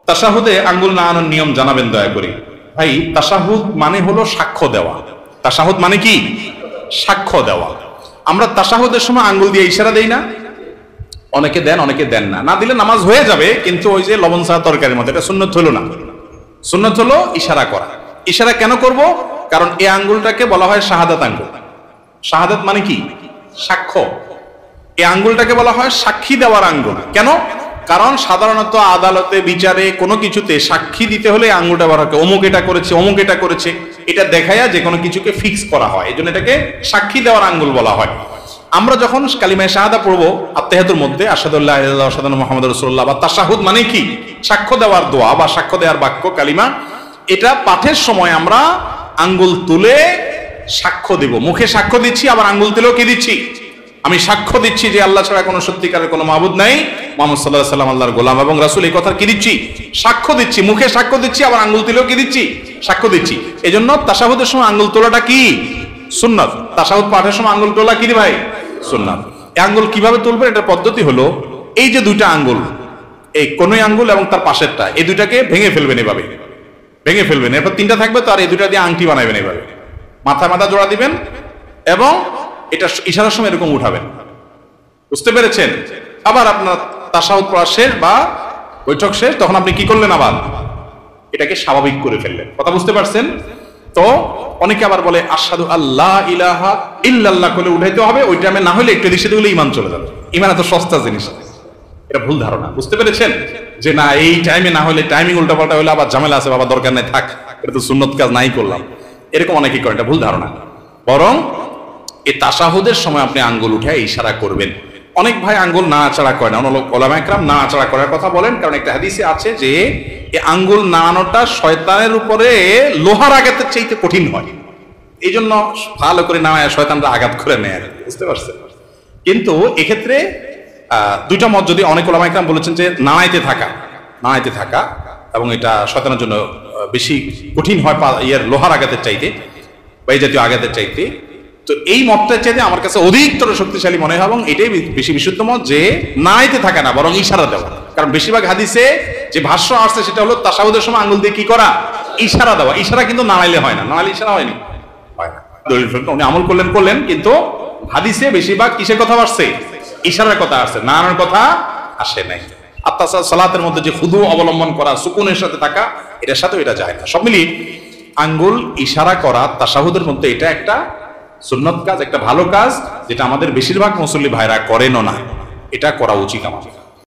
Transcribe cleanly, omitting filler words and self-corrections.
তাশাহুদে আঙ্গুল নাড়ানোর নিয়ম জানাবেন দয়া করে। ভাই, তাশাহুদ মানে হলো সাক্ষ্য দেওয়া। তাশাহুদ মানে কি? সাক্ষ্য দেওয়া। আমরা তাশাহুদের সময় আঙ্গুল দিয়ে ইশারা দেই না? অনেকে দেন, অনেকে দেন না। না দিলে নামাজ হয়ে যাবে, কিন্তু ওই যে লবণ ছাড়া তরকারির মতো, এটা সুন্নত হলো না। সুন্নত হলো ইশারা করা। ইশারা কেন করব? কারণ এই আঙ্গুলটাকে বলা হয় শাহাদাত আঙ্গুল। শাহাদাত মানে কি? সাক্ষ্য। এই আঙ্গুলটাকে বলা হয় সাক্ষী দেওয়ার আঙ্গুল। কেন? কারণ সাধারণত আদালতে, বিচারে, কোনো কিছুতে সাক্ষী দিতে হলে আঙ্গুলটা বলা হয় অমুক এটা করেছে, অমুক এটা করেছে, এটা দেখায়া যে কোনো কিছুকে ফিক্স করা হয়। এই জন্য এটাকে সাক্ষী দেওয়ার আঙ্গুল বলা হয়। আমরা যখন কালিমায়ে শাহাদা পড়বো আত্তাহিয়াতুর মধ্যে, আশহাদু আল্লা ইলাহা ইল্লাল্লাহ ওয়া আশহাদু আন্না মুহাম্মাদুর রাসূলুল্লাহ, বা তাশাহুদ মানে কি? সাক্ষ্য দেওয়ার দোয়া বা সাক্ষ্য দেওয়ার বাক্য, কালিমা। এটা পাঠের সময় আমরা আঙ্গুল তুলে সাক্ষ্য দেব। মুখে সাক্ষ্য দিচ্ছি, আবার আঙ্গুল তুলেও কি দিচ্ছি? আমি সাক্ষ্য দিচ্ছি যে আল্লাহ ছাড়া কোনো সত্যিকারের কোনো মাবুদ নাই, মুহাম্মদ সাল্লাল্লাহু আলাইহি ওয়াসাল্লাম আল্লাহর গোলাম এবং রাসূল। এই কথা কি দিচ্ছি? সাক্ষ্য দিচ্ছি। মুখে সাক্ষ্য দিচ্ছি, আবার আঙ্গুল তুলেও কি দিচ্ছি? সাক্ষ্য দিচ্ছি। এজন্য তাশাহুদের সময় আঙ্গুল তোলাটা কি? সুন্নাত। তাশাহুদ পাঠের সময় আঙ্গুল তোলা কি রে ভাই? সুন্নাত। এই আঙ্গুল কিভাবে তুলবেন? এটার পদ্ধতি হলো, এই যে দুইটা আঙ্গুল, এই কনুই আঙ্গুল এবং তার পাশেরটা, এই দুইটাকে ভেঙে ফেলবেন। এভাবে ভেঙে ফেলবেন। এরপর তিনটা থাকবে তো, আর এই দুইটা দিয়ে আংটি বানাবেন। এভাবে মাথা মাথা জোড়া দিবেন এবং এটা ইশারার সময় এরকম উঠাবেন। বুঝতে পেরেছেন? আবার আপনার তাশাহুদ পড়া শেষ বা বৈঠক শেষ, তখন আপনি কি করলেন? আবার এটাকে স্বাভাবিক করে ফেললেন। কথা বুঝতে পারছেন তো? অনেকে আবার বলে আশহাদু আল্লা ইলাহা ইল্লাল্লাহ করে উঠাইতে হবে। ওই টাইমে না হলে একটু দিশে দিলে ইমান চলে যাবে। ইমান এত সস্তা জিনিস, এটা ভুল ধারণা। বুঝতে পেরেছেন? যে না, এই টাইমে না হলে, টাইমিং উল্টাপাল্টা হলে আবার ঝামেলা আছে, বাবা দরকার নাই, থাক, এটা তো সুন্নত কাজ নাই করলাম, এরকম অনেকেই করে। এটা ভুল ধারণা। বরং এই তাশাহুদের সময় আপনি আঙ্গুল উঠে ইশারা করবেন। অনেক ভাই আঙ্গুল নাড়াচাড়া করে না। উলামা ইকরাম নাড়াচাড়া করার কথা বলেন, কারণ একটা হাদিসে আছে যে এই আঙ্গুল নাড়ানোটা শয়তানের উপরে লোহার আঘাতের চাইতে কঠিন হয়। এই জন্য ভালো করে নাড়ায় শয়তানরা আঘাত করে নেয়। বুঝতে পারছেন? কিন্তু এক্ষেত্রে দুইটা মত, যদি অনেক উলামা ইকরাম বলেছেন যে নাড়াইতে থাকা এবং এটা শয়তানের জন্য বেশি কঠিন হয় লোহার আঘাতের চাইতে বা এই জাতীয় আঘাতের চাইতে। তো এই মতটার চাইতে আমার কাছে অধিকতর শক্তিশালী মনে হয় এবং এটাই বেশি বিশুদ্ধ মত, যে নাড়াইতে থাকা না, বরং ইশারা দেওয়া। কারণ বেশিরভাগ হাদিসে যে ভাষ্য আসছে সেটা হলো তাশাহুদের সময় আঙ্গুল দিয়ে কি করা? ইশারা দেওয়া। ইশারা কিন্তু নাড়াইলে হয় না। নাড়াইলে ইশারা হয় না। উনি আমল করলেন, কিন্তু হাদিসে বেশিরভাগ কিসের কথা আসছে? ইশারার কথা আসছে, নাড়ানোর কথা আসে নাই। আর তাছাড়া সালাতের মধ্যে যে খুদু অবলম্বন করা, সুকুনের সাথে থাকা, এটার সাথেও এটা যায় না। সব মিলিয়ে আঙ্গুল ইশারা করা তাশাহুদের মধ্যে এটা একটা সুন্নত কাজ, একটা ভালো কাজ, যেটা আমাদের বেশিরভাগ মুসল্লি ভাইরা করেনও না। এটা করা উচিত আমাদের।